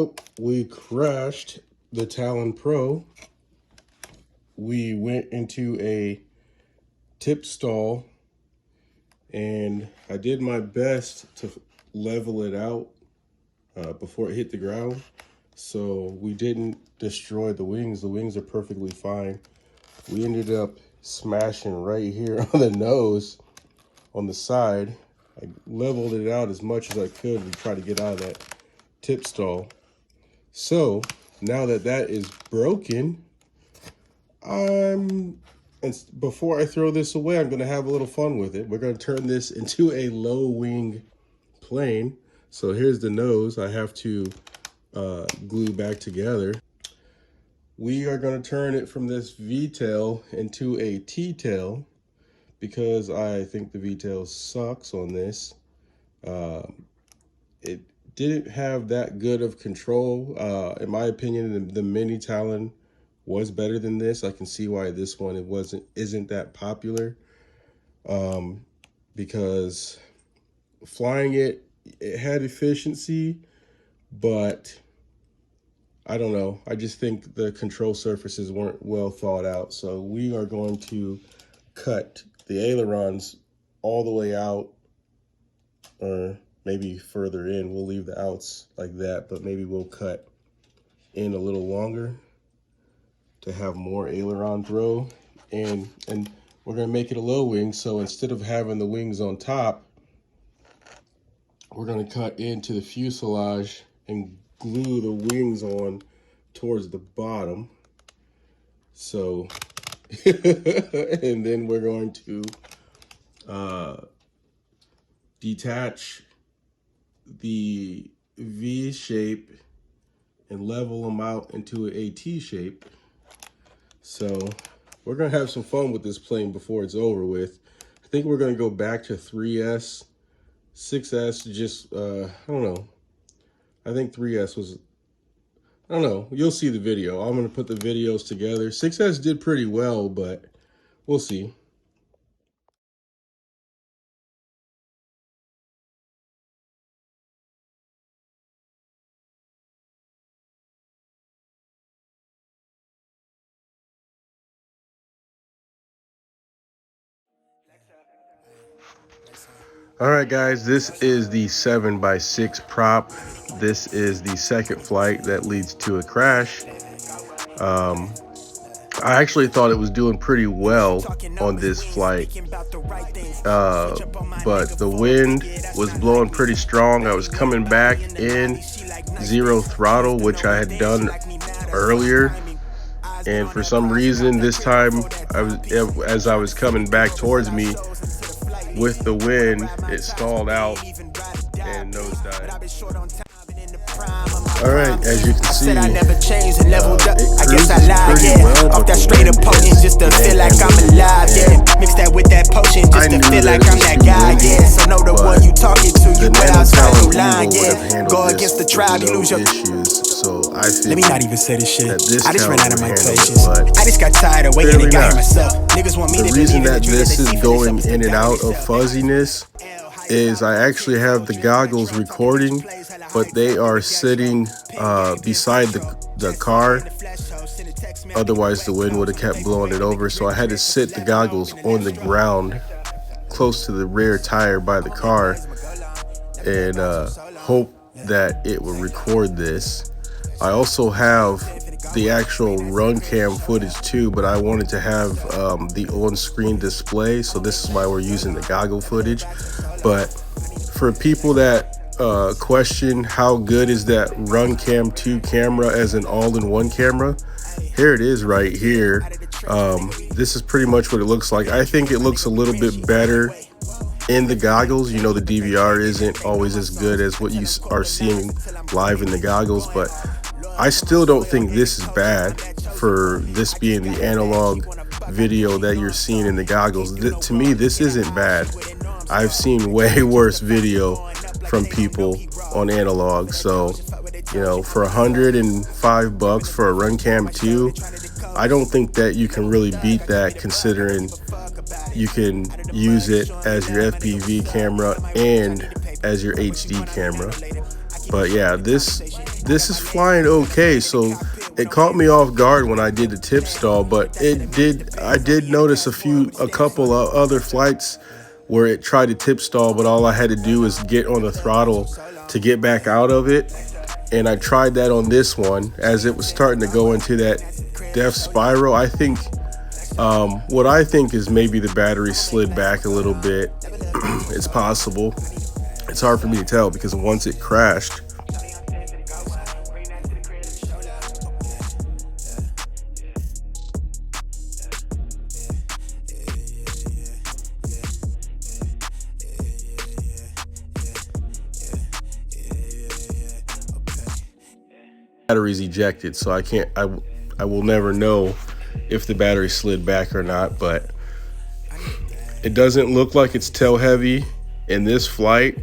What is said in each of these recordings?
Well, we crashed the Talon Pro. We went into a tip stall and I did my best to level it out before it hit the ground. So we didn't destroy the wings. The wings are perfectly fine. We ended up smashing right here on the nose, on the side. I leveled it out as much as I could to try to get out of that tip stall. So now that that is broken, and before I throw this away, I'm going to have a little fun with it. We're going to turn this into a low wing plane. So here's the nose. I have to glue back together. We are going to turn it from this V-tail into a T-tail because I think the V-tail sucks on this. It didn't have that good of control. In my opinion, the mini Talon was better than this. I can see why this one isn't that popular, because flying it had efficiency, but I don't know. I just think the control surfaces weren't well thought out. So we are going to cut the ailerons all the way out, or maybe further in. We'll leave the outs like that, but maybe we'll cut in a little longer to have more aileron throw. And we're gonna make it a low wing. So instead of having the wings on top, we're gonna cut into the fuselage and glue the wings on towards the bottom. So, and then we're going to detach the V shape and level them out into a T shape. So we're gonna have some fun with this plane before it's over with. I think we're gonna go back to 3S, 6S, just, I don't know. I think 3S was, I don't know. You'll see the video. I'm gonna put the videos together. 6S did pretty well, but we'll see. All right, guys, this is the 7x6 prop. This is the second flight that leads to a crash. I actually thought it was doing pretty well on this flight, but the wind was blowing pretty strong. I was coming back in 0 throttle, which I had done earlier. And for some reason, this time, as I was coming back towards me, with the wind, it stalled out and nosedived. All right, as you can see, I never changed and leveled up. I guess I lied, yeah. Off that straight up potion, just to feel like I'm alive, yeah. Mix that with that potion, just to feel like I'm that guy, yeah. So know the one you talking to, you went outside your line, yeah. Go against the tribe, you lose your issues. So I feel. Let me not even say this shit. I just ran out of my patience. I just got tired of waiting and got here myself. Niggas want me to believe in the dream that this is going in and out of fuzziness is I actually have the goggles recording, but they are sitting beside the car. Otherwise, the wind would have kept blowing it over. So I had to sit the goggles on the ground close to the rear tire by the car and hope that it will record this. I also have the actual run cam footage too, but I wanted to have the on-screen display, so this is why we're using the goggle footage. But for people that question how good is that Run Cam 2 camera as an all-in-one camera, here it is right here. This is pretty much what it looks like. I think it looks a little bit better in the goggles. You know, the DVR isn't always as good as what you are seeing live in the goggles, but I still don't think this is bad for this being the analog video that you're seeing in the goggles. To me, this isn't bad. I've seen way worse video from people on analog. So, you know, for $105 for a Run Cam 2, I don't think that you can really beat that, considering you can use it as your FPV camera and as your HD camera. But yeah, this this is flying okay. So it caught me off guard when I did the tip stall, but I did notice a couple of other flights where it tried to tip stall, but all I had to do is get on the throttle to get back out of it. And I tried that on this one as it was starting to go into that death spiral. I think what I think is maybe the battery slid back a little bit. It's possible. It's hard for me to tell because once it crashed, battery's ejected, so I will never know if the battery slid back or not, but it doesn't look like it's tail heavy in this flight.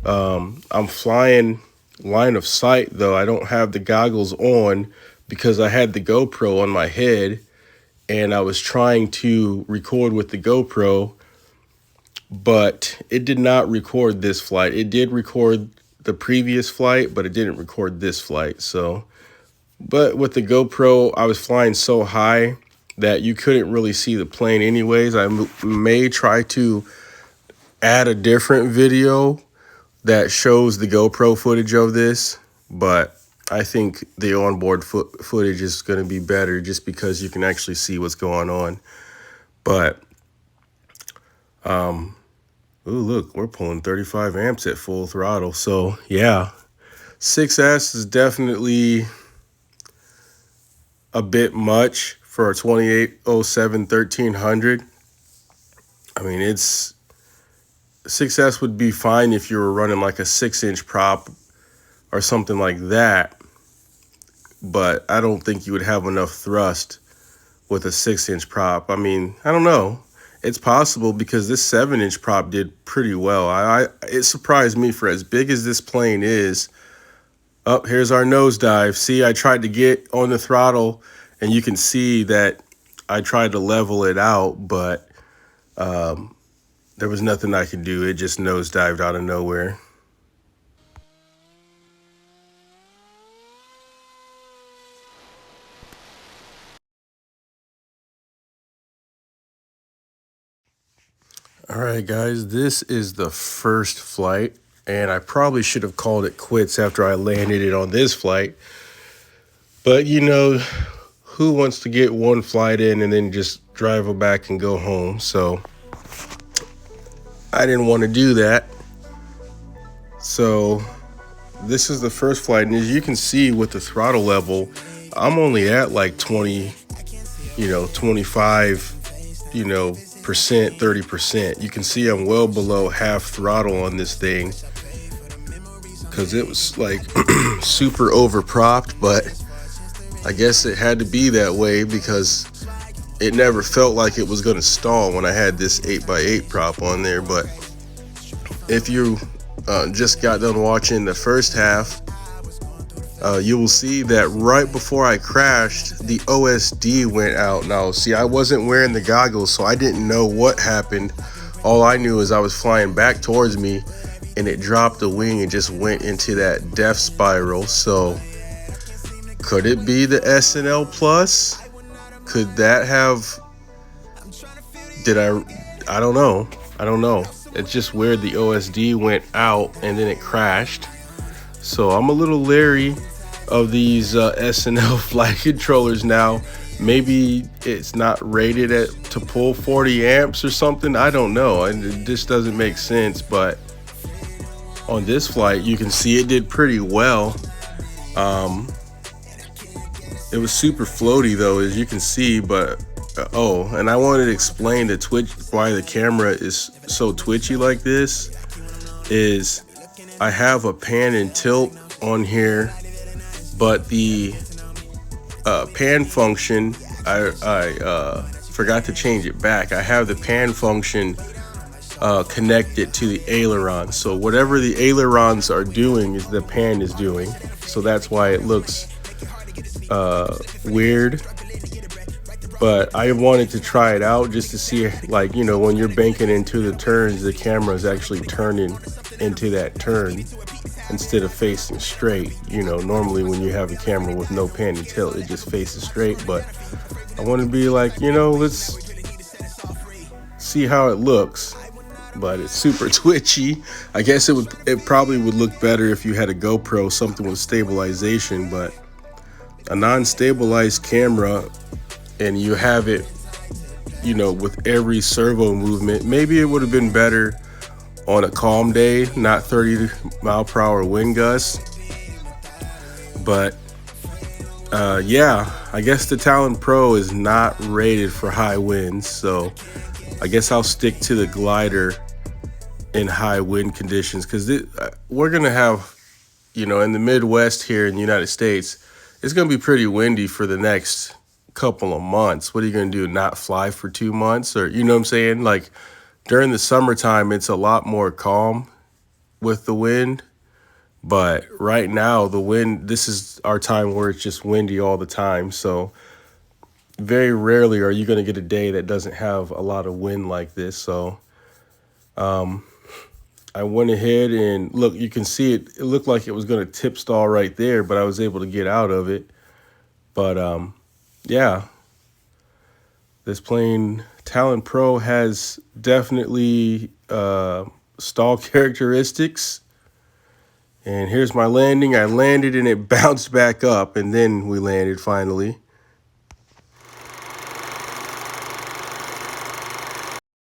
I'm flying line of sight though. I don't have the goggles on because I had the GoPro on my head and I was trying to record with the GoPro, but it did not record this flight. It did record the previous flight, but it didn't record this flight. So, but with the GoPro, I was flying so high that you couldn't really see the plane anyways. I may try to add a different video that shows the GoPro footage of this, but I think the onboard footage is going to be better just because you can actually see what's going on. But, ooh, look, we're pulling 35 amps at full throttle. So, yeah, 6S is definitely a bit much for a 2807 1300. I mean, 6S would be fine if you were running like a 6-inch prop or something like that, but I don't think you would have enough thrust with a 6-inch prop. I mean, I don't know. It's possible because this 7-inch prop did pretty well. It surprised me for as big as this plane is. Oh, here's our nosedive. See, I tried to get on the throttle and you can see that I tried to level it out, but there was nothing I could do. It just nosedived out of nowhere. All right, guys, this is the first flight, and I probably should have called it quits after I landed it on this flight. But, you know, who wants to get one flight in and then just drive back and go home? So I didn't want to do that. So this is the first flight, and as you can see with the throttle level, I'm only at like 20, 25, percent, 30%. You can see I'm well below half throttle on this thing because it was like super over propped, but I guess it had to be that way because it never felt like it was going to stall when I had this 8x8 prop on there. But if you just got done watching the first half, you will see that right before I crashed, the OSD went out. Now, see, I wasn't wearing the goggles, so I didn't know what happened. All I knew is I was flying back towards me, and it dropped the wing and just went into that death spiral. So, could it be the SNL Plus? Could that have... I don't know. It's just weird. The OSD went out, and then it crashed. So I'm a little leery of these SNL flight controllers now. Maybe it's not rated to pull 40 amps or something. I don't know. It just doesn't make sense. But on this flight, you can see it did pretty well. It was super floaty though, as you can see. But and I wanted to explain why the camera is so twitchy like this. Is I have a pan and tilt on here, but the pan function, I forgot to change it back. I have the pan function connected to the aileron. So whatever the ailerons are doing is the pan is doing. So that's why it looks weird. But I wanted to try it out just to see, like, when you're banking into the turns, the camera is actually turning into that turn. instead of facing straight. You know, normally when you have a camera with no pan and tilt, it just faces straight. But I want to be like, you know, let's see how it looks. But it's super twitchy. I guess it probably would look better if you had a GoPro, something with stabilization, but a non-stabilized camera and you have it, you know, with every servo movement, maybe it would have been better on a calm day, not 30-mile-per-hour wind gusts. But yeah, I guess the Talon Pro is not rated for high winds, so I guess I'll stick to the glider in high wind conditions, because we're gonna have, you know, in the Midwest here in the United States, it's gonna be pretty windy for the next couple of months. What are you gonna do? Not fly for 2 months? Or, you know what I'm saying? Like during the summertime, it's a lot more calm with the wind. But right now, the wind, this is our time where it's just windy all the time. So very rarely are you going to get a day that doesn't have a lot of wind like this. So I went ahead and look, you can see it. It looked like it was going to tip stall right there, but I was able to get out of it. But yeah, this plane Talon Pro has definitely stall characteristics. And here's my landing. I landed and it bounced back up, and then we landed finally.